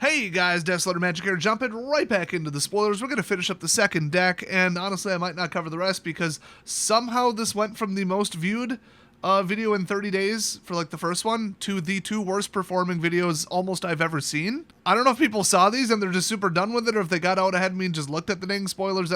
Hey guys, Desolator Magic here, jumping right back into the spoilers. We're going to finish up the second deck, and honestly I might not cover the rest because somehow this went from the most viewed video in 30 days for like the first one to the two worst performing videos almost I've ever seen. I don't know if people saw these and they're just super done with it, or if they got out ahead of me and just looked at the dang spoilers.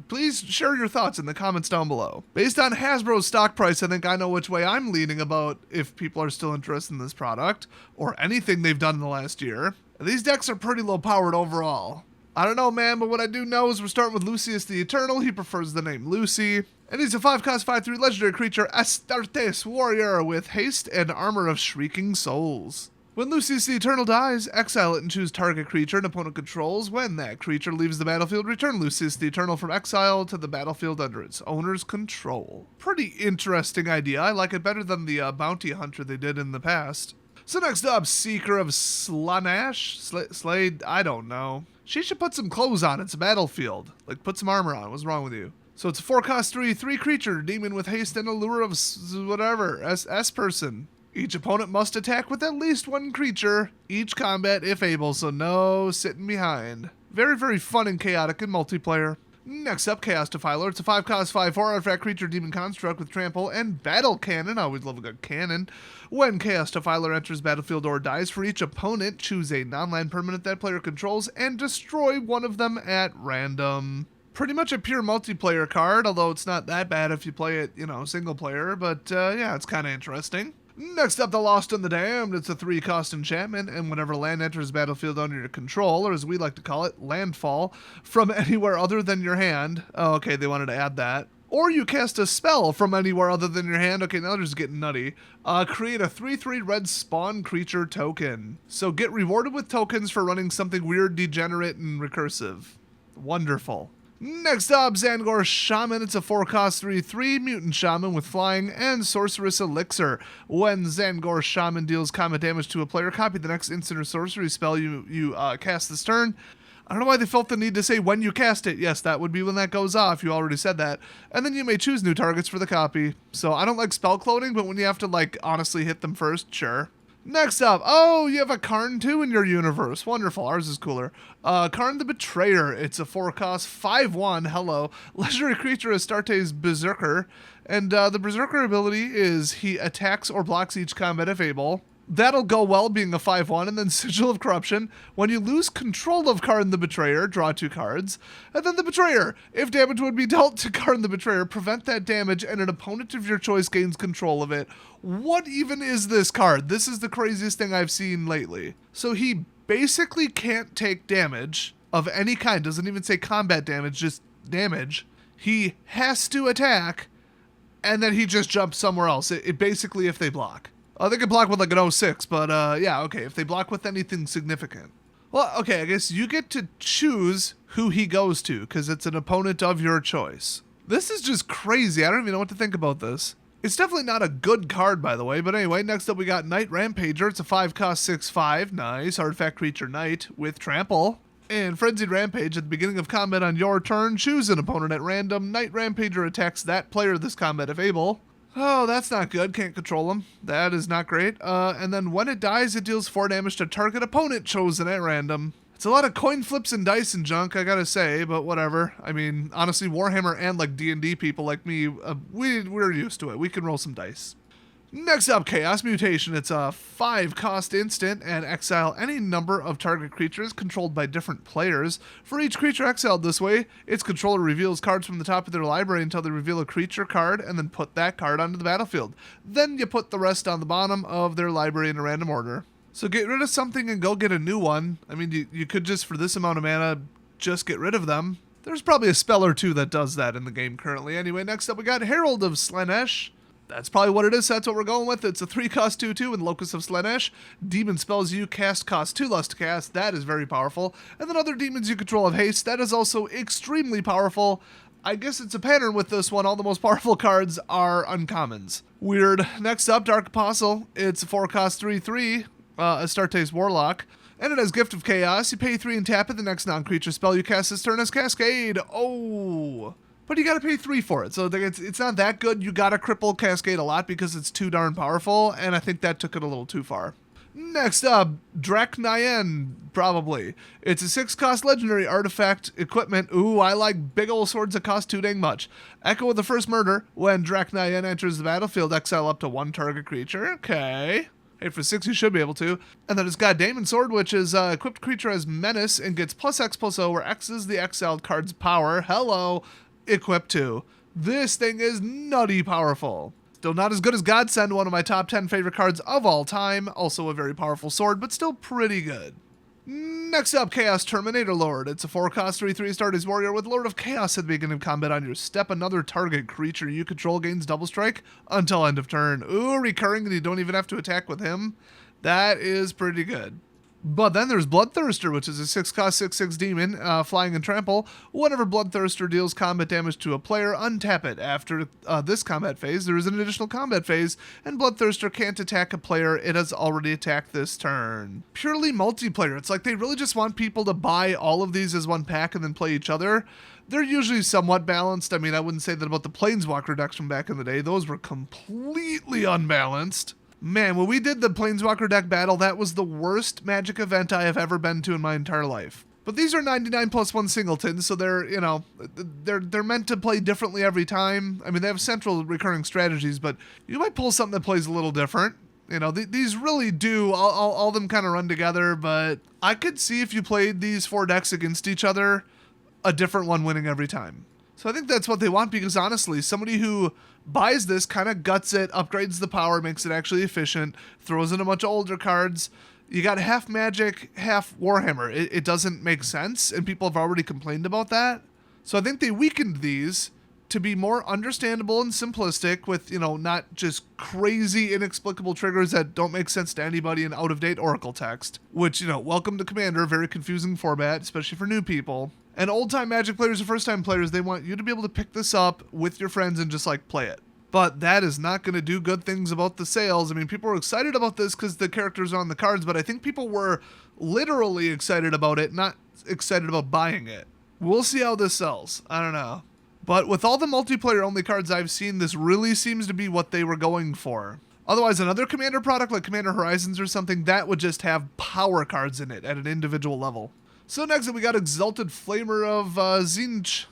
Please share your thoughts in the comments down below. Based on Hasbro's stock price, I think I know which way I'm leaning about if people are still interested in this product or anything they've done in the last year. These decks are pretty low powered overall. I don't know, man, but what I do know is we're starting with Lucius the Eternal. He prefers the name Lucy. And he's a 5-cost 5/3 legendary creature, Astartes warrior with haste and armor of shrieking souls. When Lucius the Eternal dies, exile it and choose target creature an opponent controls. When that creature leaves the battlefield, return Lucius the Eternal from exile to the battlefield under its owner's control. Pretty interesting idea. I like it better than the bounty hunter they did in the past. So next up, Seeker of Slaanesh? Slade? I don't know. She should put some clothes on. It's a battlefield. Like, put some armor on. What's wrong with you? So it's a 4-cost 3/3 creature, demon with haste and allure of whatever, S-person. Each opponent must attack with at least one creature, each combat if able, so no sitting behind. Very, very fun and chaotic in multiplayer. Next up, Chaos Defiler. It's a 5-cost 5/4 artifact creature demon construct with trample and battle cannon. I always love a good cannon. When Chaos Defiler enters battlefield or dies, for each opponent, choose a non-land permanent that player controls and destroy one of them at random. Pretty much a pure multiplayer card, although it's not that bad if you play it, single player, but yeah, it's kind of interesting. Next up, the Lost and the Damned. It's a 3-cost enchantment, and whenever land enters battlefield under your control, or as we like to call it, landfall, from anywhere other than your hand. Oh, okay, they wanted to add that. Or you cast a spell from anywhere other than your hand. Okay, now they're just getting nutty. Create a 3/3 red spawn creature token. So get rewarded with tokens for running something weird, degenerate, and recursive. Wonderful. Next up, Zangor Shaman. It's a 4-cost 3/3 mutant shaman with flying and sorceress elixir. When Zangor Shaman deals combat damage to a player, copy the next instant or sorcery spell you cast this turn. I don't know why they felt the need to say when you cast it. Yes, that would be when that goes off. You already said that. And then you may choose new targets for the copy. So I don't like spell cloning, but when you have to honestly hit them first, sure. Next up, oh, you have a Karn too in your universe. Wonderful. Ours is cooler. Karn the Betrayer. It's a 4-cost 5/1. Hello. Legendary creature Astartes Berserker. And the Berserker ability is he attacks or blocks each combat if able. That'll go well being a 5/1, and then Sigil of Corruption. When you lose control of Karn the Betrayer, draw 2 cards. And then the Betrayer. If damage would be dealt to Karn the Betrayer, prevent that damage, and an opponent of your choice gains control of it. What even is this card? This is the craziest thing I've seen lately. So he basically can't take damage of any kind. Doesn't even say combat damage, just damage. He has to attack, and then he just jumps somewhere else. It basically, if they block. They could block with like an 06, but yeah, okay, if they block with anything significant. Well, okay, I guess you get to choose who he goes to, because it's an opponent of your choice. This is just crazy. I don't even know what to think about this. It's definitely not a good card, by the way, but anyway, next up we got Knight Rampager. It's a 5-cost 6/5, nice, artifact creature knight with trample. And Frenzied Rampage, at the beginning of combat on your turn, choose an opponent at random. Knight Rampager attacks that player this combat if able. Oh, that's not good. Can't control him. That is not great. And then when it dies, it deals 4 damage to target opponent chosen at random. It's a lot of coin flips and dice and junk, I gotta say, but whatever. I mean, honestly, Warhammer and D&D people like me, we're used to it. We can roll some dice. Next up, Chaos Mutation. It's a 5-cost instant, and exile any number of target creatures controlled by different players. For each creature exiled this way, its controller reveals cards from the top of their library until they reveal a creature card, and then put that card onto the battlefield. Then you put the rest on the bottom of their library in a random order. So get rid of something and go get a new one. I mean, you could just, for this amount of mana, just get rid of them. There's probably a spell or two that does that in the game currently. Anyway, next up we got Herald of Slaanesh. That's probably what it is, so that's what we're going with. It's a 3-cost 2/2 and Locus of Slaanesh. Demon spells you cast cost 2 less to cast. That is very powerful. And then other demons you control have haste. That is also extremely powerful. I guess it's a pattern with this one. All the most powerful cards are uncommons. Weird. Next up, Dark Apostle. It's a 4-cost 3/3, Astartes Warlock. And it has Gift of Chaos. You pay 3 and tap it. The next non-creature spell you cast this turn has Cascade. Oh. But you gotta pay 3 for it, so it's not that good. You gotta cripple Cascade a lot because it's too darn powerful, and I think that took it a little too far. Next up, Draknayen, probably. It's a 6-cost legendary artifact equipment. Ooh, I like big ol' swords that cost too dang much. Echo of the First Murder. When Draknayen enters the battlefield, exile up to 1 target creature. Okay. Hey, for 6 you should be able to. And then it's got Daemon Sword, which is equipped creature as Menace and gets +X/+O, where X is the exiled card's power. Hello, equipped to. This thing is nutty powerful. Still not as good as Godsend, one of my top 10 favorite cards of all time. Also a very powerful sword, but still pretty good. Next up, Chaos Terminator Lord. It's a 4-cost 3/3 Stardust Warrior with Lord of Chaos at the beginning of combat on your step. Another target creature you control gains double strike until end of turn. Ooh, recurring, and you don't even have to attack with him. That is pretty good. But then there's Bloodthirster, which is a 6-cost 6/6 demon, flying and trample. Whenever Bloodthirster deals combat damage to a player, untap it. After this combat phase, there is an additional combat phase, and Bloodthirster can't attack a player it has already attacked this turn. Purely multiplayer. It's like they really just want people to buy all of these as one pack and then play each other. They're usually somewhat balanced. I mean, I wouldn't say that about the Planeswalker decks from back in the day. Those were completely unbalanced. Man, when we did the Planeswalker deck battle, that was the worst Magic event I have ever been to in my entire life. But these are 99+1 singletons, so they're, you know, they're meant to play differently every time. I mean, they have central recurring strategies, but you might pull something that plays a little different. You know, these really do, all of them kind of run together, but I could see if you played these 4 decks against each other, a different one winning every time. So I think that's what they want, because honestly, somebody who buys this, kind of guts it, upgrades the power, makes it actually efficient, throws in a bunch of older cards. You got half Magic, half Warhammer. It doesn't make sense, and people have already complained about that. So I think they weakened these to be more understandable and simplistic with, you know, not just crazy, inexplicable triggers that don't make sense to anybody in out-of-date Oracle text. Which, you know, welcome to Commander, very confusing format, especially for new people. And old-time Magic players or first-time players, they want you to be able to pick this up with your friends and just, like, play it. But that is not going to do good things about the sales. I mean, people were excited about this because the characters are on the cards, but I think people were literally excited about it, not excited about buying it. We'll see how this sells. I don't know. But with all the multiplayer-only cards I've seen, this really seems to be what they were going for. Otherwise, another Commander product like Commander Horizons or something, that would just have power cards in it at an individual level. So next up, we got Exalted Flamer of Tzeentch.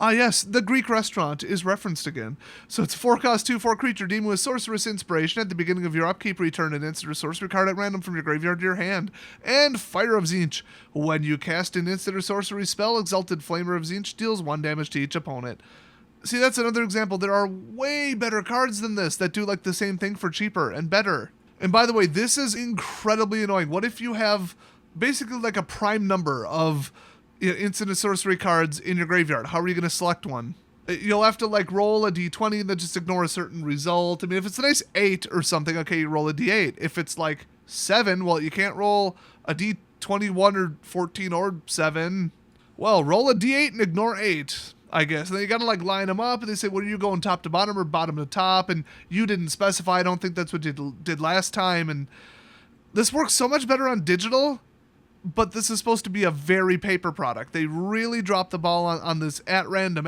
Ah yes, the Greek restaurant is referenced again. So it's a 4-cost 2/4 creature demon with Sorceress Inspiration. At the beginning of your upkeep, return an instant or sorcery card at random from your graveyard to your hand. And Fire of Tzeentch. When you cast an instant or sorcery spell, Exalted Flamer of Tzeentch deals 1 damage to each opponent. See, that's another example. There are way better cards than this that do like the same thing for cheaper and better. And by the way, this is incredibly annoying. What if you have basically like a prime number of instant and sorcery cards in your graveyard? How are you going to select one? You'll have to like roll a d20 and then just ignore a certain result. I mean, if it's a nice 8 or something, okay, you roll a d8. If it's like 7, well, you can't roll a d21 or 14 or 7. Well, roll a d8 and ignore 8, I guess. And then you got to like line them up and they say, what are you going top to bottom or bottom to top? And you didn't specify. I don't think that's what you did last time. And this works so much better on digital. But this is supposed to be a very paper product. They really dropped the ball on this at random.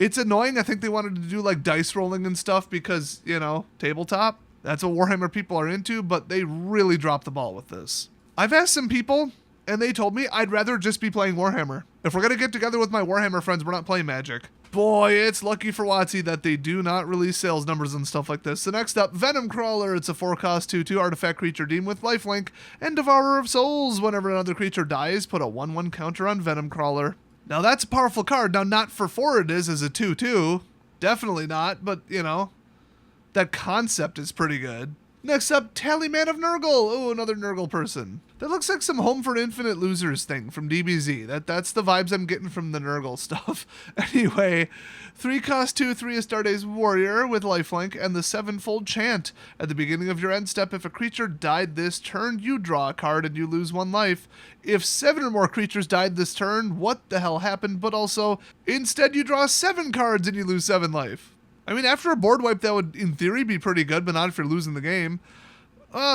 It's annoying. I think they wanted to do like dice rolling and stuff because, you know, tabletop. That's what Warhammer people are into, but they really dropped the ball with this. I've asked some people, and they told me I'd rather just be playing Warhammer. If we're going to get together with my Warhammer friends, we're not playing Magic. Boy, it's lucky for WotC that they do not release sales numbers and stuff like this. So next up, Venom Crawler. It's a 4-cost 2/2 artifact creature demon with lifelink and Devourer of Souls. Whenever another creature dies, put a 1/1 counter on Venom Crawler. Now that's a powerful card. Now not for 4 it is as a 2/2. Definitely not, but you know, that concept is pretty good. Next up, Tallyman of Nurgle. Oh, another Nurgle person. That looks like some Home for Infinite Losers thing from DBZ. That's the vibes I'm getting from the Nurgle stuff. Anyway, 3-cost 2/3 Astartes Warrior with lifelink and the 7-fold chant. At the beginning of your end step, if a creature died this turn, you draw a card and you lose 1 life. If 7 or more creatures died this turn, what the hell happened? But also, instead you draw 7 cards and you lose 7 life. I mean, after a board wipe, that would, in theory, be pretty good, but not if you're losing the game.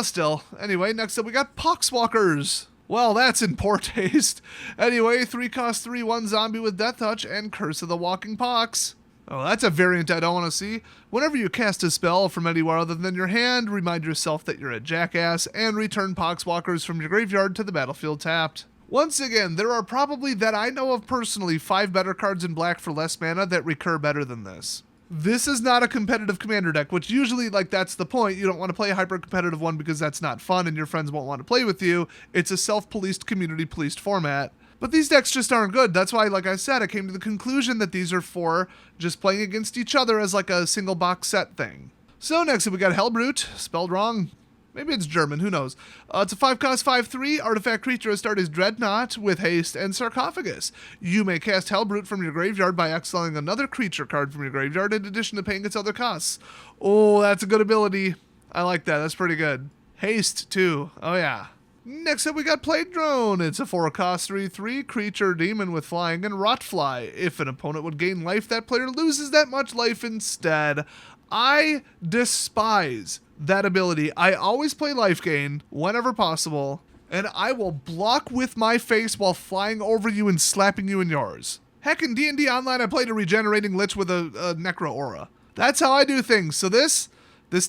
Still. Anyway, next up we got Poxwalkers. Well, that's in poor taste. Anyway, 3-cost 3/1 zombie with Death Touch and Curse of the Walking Pox. Oh, that's a variant I don't want to see. Whenever you cast a spell from anywhere other than your hand, remind yourself that you're a jackass and return Poxwalkers from your graveyard to the battlefield tapped. Once again, there are probably, that I know of personally, 5 better cards in black for less mana that recur better than this. This is not a competitive commander deck, which usually, like, that's the point. You don't want to play a hyper-competitive one because that's not fun and your friends won't want to play with you. It's a self-policed, community-policed format. But these decks just aren't good. That's why, like I said, I came to the conclusion that these are for just playing against each other as like a single box set thing. So next up we got Hellbrute, spelled wrong. Maybe it's German, who knows. It's a 5-cost 5/3 artifact creature to start as Dreadnought with haste and Sarcophagus. You may cast Hellbrute from your graveyard by exiling another creature card from your graveyard in addition to paying its other costs. Oh, that's a good ability. I like that. That's pretty good. Haste, too. Oh, yeah. Next up, we got Plague Drone. It's a 4-cost 3/3 creature demon with flying and Rotfly. If an opponent would gain life, that player loses that much life instead. I despise that ability. I always play life gain whenever possible, and I will block with my face while flying over you and slapping you in yours. Heck, in D&D Online, I played a regenerating Lich with a Necro Aura. That's how I do things. So this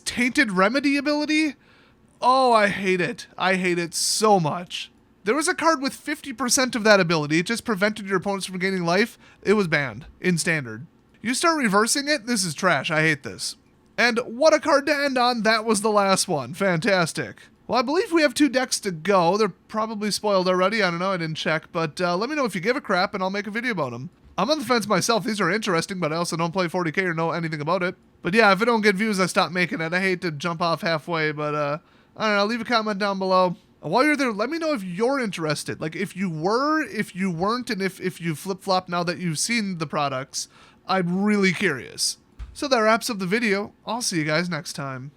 Tainted Remedy ability, oh, I hate it. I hate it so much. There was a card with 50% of that ability. It just prevented your opponents from gaining life. It was banned in Standard. You start reversing it, this is trash. I hate this. And what a card to end on. That was the last one. Fantastic. Well, I believe we have 2 decks to go. They're probably spoiled already. I don't know. I didn't check. But let me know if you give a crap and I'll make a video about them. I'm on the fence myself. These are interesting, but I also don't play 40k or know anything about it. But yeah, if I don't get views, I stop making it. I hate to jump off halfway, but I don't know. Leave a comment down below. And while you're there, let me know if you're interested. Like, if you were, if you weren't, and if you flip-flop now that you've seen the products. I'm really curious. So that wraps up the video. I'll see you guys next time.